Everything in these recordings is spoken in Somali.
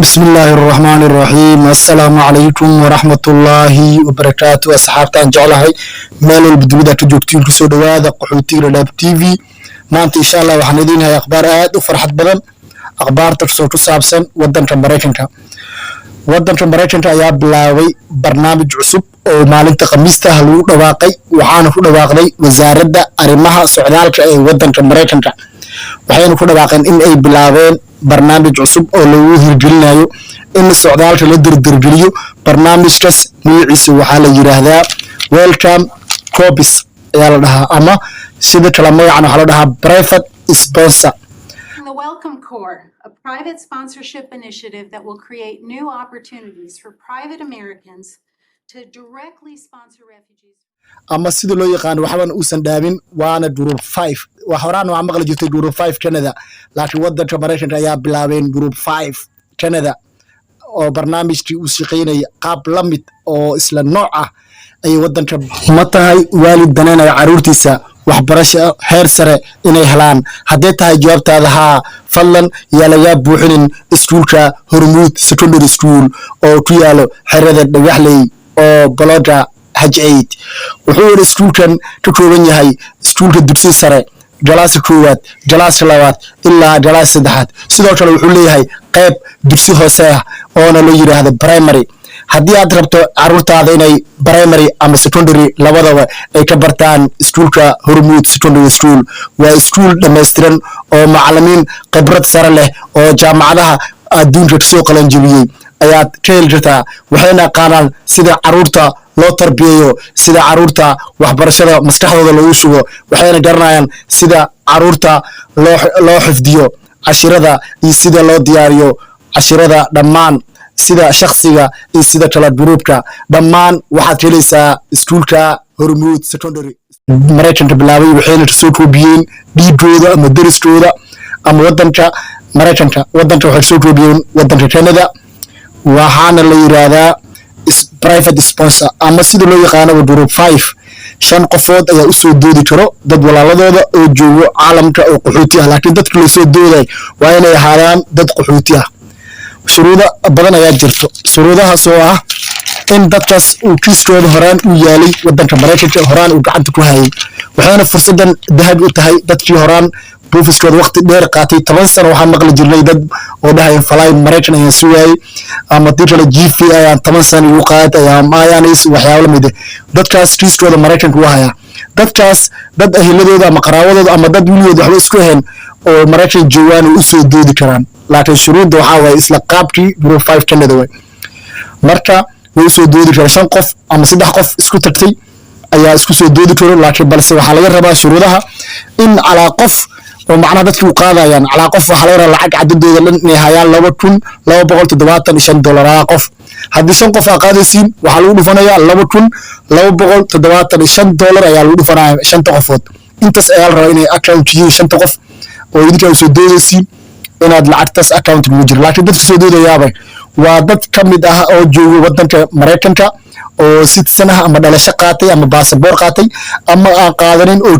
بسم الله الرحمن الرحيم السلام عليكم ورحمة الله وبركاته أصحابتان جعلهاي مالو البدودة كجوكتين كسو دوادا قحوتين لاب تي في مانت إن شاء الله وحندين هاي أخبار آد وفرحة بدن أخبار تكسو كسابسن ودن كمبريكنكا ودن كمبريكنكا يا بلاوي برنامج عصب oo maalinta khamiista lagu dhawaaqay waxaana ku dhawaaqday wasaaradda arrimaha socdaalka ee wadanka Mareykanka waxayna ku dhawaaqeen in ay bilaabeen barnaamij cusub oo lagu hirgelinayo in socdaalka la dirdirgeliyo barnaamijkaas magaciisa waxaa la yiraahdaa welcome corpus ayaa la dhahaa ama sida kala magacana waxaa la dhahaa private sponsor. The Welcome Corps, a private sponsorship initiative that will create new opportunities for private Americans to directly sponsor refugees. ama sida loo yaqaan waxban uusan dhaabin waana group 5 wax horaan waa maqla jirtay group 5 Canada laakiin wadanka Mareykanka ayaa bilaabeen group 5 Canada oo barnaamijkii uu shaqeynay qaab la mid oo isla nooc ah ay wadanka ma tahay waalid dananaya caruurtiisa waxbarasho heer sare inay helaan haddii tahay jawaabtaada haa fadlan yaa laga buuxinin iskuulka Hormuud Secondary School oo ku yaalo xerada Dhagaxley oo baloga hajceyd wuxuu yiri iskuulkan ka kooban yahay iskuulka dugsiga sare jalaasa koowaad jalaasa labaad ilaa jalaasa saddexaad sidoo kale wuxuu leeyahay qayb dugsi hoose ah oo la yiraahdo primary haddii aad rabto caruurtaada inay primary ama secondary labadaba ay ka bartaan iskuulka Hormuud Secondary School waa iskuul dhameystiran oo macallimiin khibrad sare leh oo jaamacadaha adduunka soo qalan jabiyay ayaad ka heli kartaa waxayna qaadaan sida caruurta loo tarbiyeeyo sida caruurta waxbarashada maskaxdooda loogu shugo waxayna garanayaan sida caruurta loo xifdiyo cashirada iyo sida loo diyaariyo cashirada dhammaan sida shakhsiga iyo sida kala gruupka dhammaan waxaad helaysaa iskuulka Hormuud Secondary Mareykanka bilaabay waxayna soo koobiyeen dhiigooda ama dariskooda ama wadanka Mareykanka wadanka waxay soo koobiyeen wadanka Canada waxaana la yiraahdaa private sponsor ama sida loo yaqaan group 5 shan qofood ayaa u soo doodi karo dad walaaladooda oo joogo caalamka oo qaxooti ah laakiin dadka la soo dooday waa inay ahaadaan dad qaxooti ah shuruudo badan ayaa jirto shuruudahaas oo ah in dadkaas uu kiiskooda horaan u yaalay wadanka Mareykanka horaan uu gacanta ku hayay waxaana fursadan dahab u tahay dadkii horaan buufiskooda waqti dheer qaatay 10 sano waxaan maqli jirnay dad oo dhahay falaay Mareykan ayaa sugayay ama dadka GFA ayaan 10 sano ugu qaatay ama ayaanays waxyaabo la mid ah dadkaas kiiskooda Mareykanka u haya dadkaas dad ahladooda ama qaraawadooda ama dad wiilooda waxba isku heen oo Mareykan joogaan u soo doodi karaan laakiin shuruudda waxaa way isla qaabkii group 5 Canada way marka way soo doodi karaan 5 qof ama 3 qof isku tagtay ayaa isku soo doodi karo laakiin balse waxaa laga rabaa shuruudaha in ala qof oo macna dadku qaadayaan ala qof waxa la yiraahdaa lacag cadadooda dhan inay hayaan $2275 qof haddii 5 qof qaadaysiin waxa lagu dhufanayaa $2275 ayaa lagu dhufanayaa 5 qofood intaas ayaa la rabaa inay account yihiin 5 qof oo idinka soo doodaysiin inaad lacagtaas account ugu jiro laakiin dadka soo doodayaaba waa dad kamid ah oo jooga wadanka Mareykanka oo citizen ah ama dhalasho qaatay ama passport qaatay ama aan qaadanin oo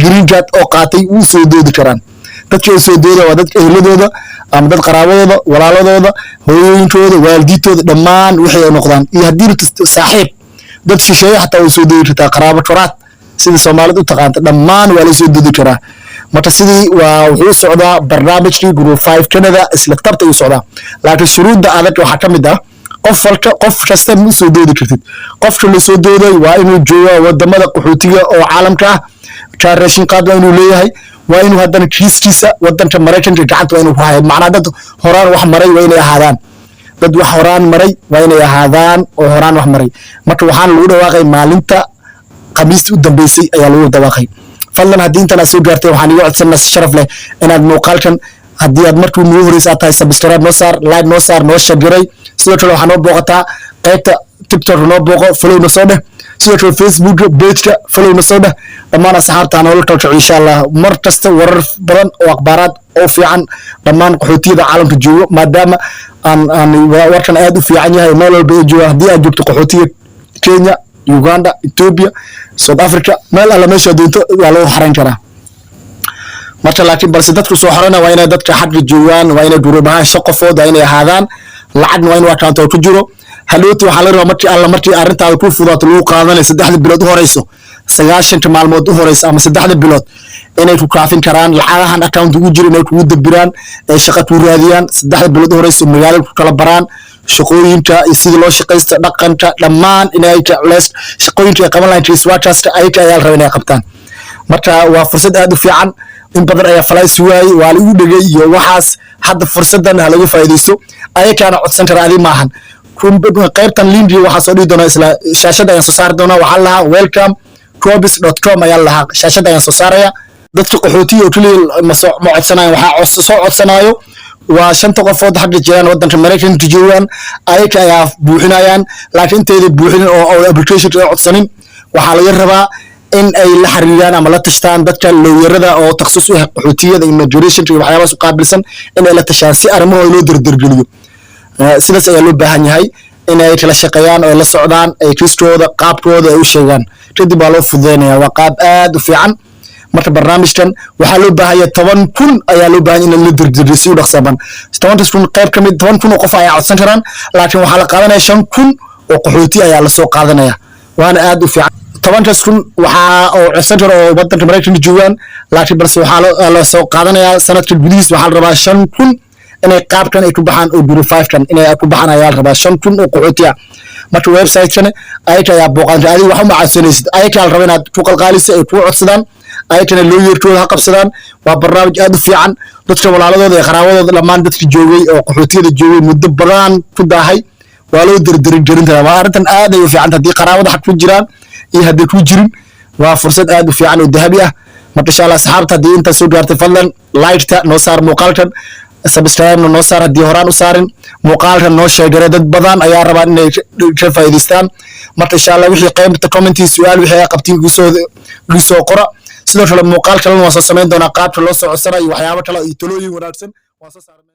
green card oo qaatay uu soo doodi karaan dadka soo dooda waa dadka ehladooda ama dad qaraabadooda walaaladooda hooyooyinkooda waalidiintooda dhammaan waxay noqdaan iyo haddii saaxiib dad shisheeye xataa uu soo doodi kartaa qaraabo turaad sida Soomaalidu u taqaanta dhammaan waa la soo doodi karaa marka sidii waa wuxuu socdaa barnaamijkii group 5 Canada isla tabta uu socdaa laakiin shuruudda adag waxa kamid ah qof kasta ma soo doodi kartid qofka la soo dooday waa inuu joogo wadamada qaxootiga oo caalamka ah kaarashin qaad waa inuu leeyahay waa inuu haddana kiiskiisa wadanka Mareykanka gacanta waa inuu ku hayo macna dad horaan wax maray waa inay ahaadaan dad wax horaan maray waa inay ahaadaan oo horaan wax maray marka waxaan lagu dhawaaqay maalinta khamiista u dambeysay ayaa lagu dhawaaqay fadlan haddii inta soo gaartay waxaan iga codsanaa si sharaf leh inaad muuqaalkan haddii aad markii ugu horeysa tahay subscribe noo saar like noo saar noo share sidoo kale waxaan noo booqataa qaybta TikTok noo booqo follow na soo dheh sidoo kale Facebook page-ka follow na soo dheh dhammaan asxaabta aan wada kalsoon insha Allah mar kasta warar badan oo akhbaaraad oo fiican dhammaan qaxootiyada caalamka joogo maadaama aan warkan aad u fiican yahay meel walba ay joogaan haddii aad joogto qaxootiga Kenya Uganda Ethiopia South Africa meel alla meesha doonto waa loo xaran karaa marka laakiin balse dadku soo xarana waa inay dadka xaq joogaan waa inay gurubaha shaqo fooda inay ahaadaan lacagna waa in account ku jiro haloti waxa la rabaa markii arintaada ku fudaato lagu qaadanay 3 bilood u horeyso 90 maalmood u horeyso ama 3 bilood inay ku kaafin karaan lacagahan account ugu jiro inay kugu dabiraan ay shaqo ku raadiyaan 3 bilood u horeyso magaalada ku kala baraan shaqooyinka sidii loo shaqeysto dhaqanka dhammaan inay jecleys shaqooyinka ay qaban lahayn researchers ay rabaan inay qabtaan marka waa fursad aad u fiican in badan ayaa falays waay waa lagu dhigay iyo waxaas hadda fursadan laga faa'iideysto ayakaana codsan kara adi maahan qaybtan linki waxa soo dhigi doona isla shaashada ayaan soo saari doona waxa lahaa welcome.com ayaa lahaa shaashada ayaan soo saaraya dadka qaxootiga oo kaliya ma codsanayaan waxa soo codsanayo waa 5 qofood xagga jiraan wadanka Mareykanka joogan ayaka ayaa buuxinayaan laakiin inteeda buuxin oo application ay codsanin waxa laga rabaa in ay la xiriiraan ama la tashtaan dadka looyarada oo takhassus u ah qaxootiyada immigration iyo waxyaabaha soo qaabilsan in ay la tashaan si arrimahooda loo dardargeliyo sidaas ayaa loo baahan yahay in ay kala shaqeeyaan oo la socdaan ay kristooda qaabkooda ay u sheegaan kadib baa loo fududeynaya waa qaab aad u fiican marka barnaamijkan waxaa loo baahan yahay 10,000 ayaa loo baahan in la dardargeliyo dhaqsaban 10,000 qayb ka mid 10,000 oo qof ayaa codsan karaan laakiin waxaa la qaadanaya 5,000 oo qaxooti ayaa la soo qaadanaya waana aad u fiican 10,000 waxa oo codsan karo oo wadanka Mareykanka joogan laakiin balse waxaa la soo qaadanaya sanadka gudihiis waxaa la rabaa 5,000 inay qaabkan ay ku baxaan oo guru 5 kan inay ku baxaan ayaa la rabaa 5,000 oo qaxooti ah marka website-kan ayaka ayaa booqanta adiga waxa ma codsanaysid ayaka la rabaa inaad ku qalqaaliso ay ku codsadaan ayakana loo yeertooda ha qabsadaan waa barnaamij aad u fiican dadka walaaladooda iyo qaraawadooda dhammaan dadka joogay oo qaxootiyada joogay muddo badan ku daahay waa loo dardarin karaa waa arrintan aad ay u fiican haddii qaraabada xaq ku jiraan iyo haddii ku jirin waa fursad aad u fiican oo dahabi ah marka insha Allah asxaabta haddii inta soo gaartay fadlan like-ta noo saar muuqaalkan subscribe noo saar haddii horaan u saarin muuqaalkan noo sheegay dad badan ayaa rabaa inay ka faa'iideystaan marka insha Allah wixii qaybta commenti su'aal wixii ay qabtiin ugu soo qora sidoo kale muuqaal kale waan soo sameyn doonaa qaabka loo soo codsanayo waxyaabo kale iyo talooyin wanaagsan waan soo saaray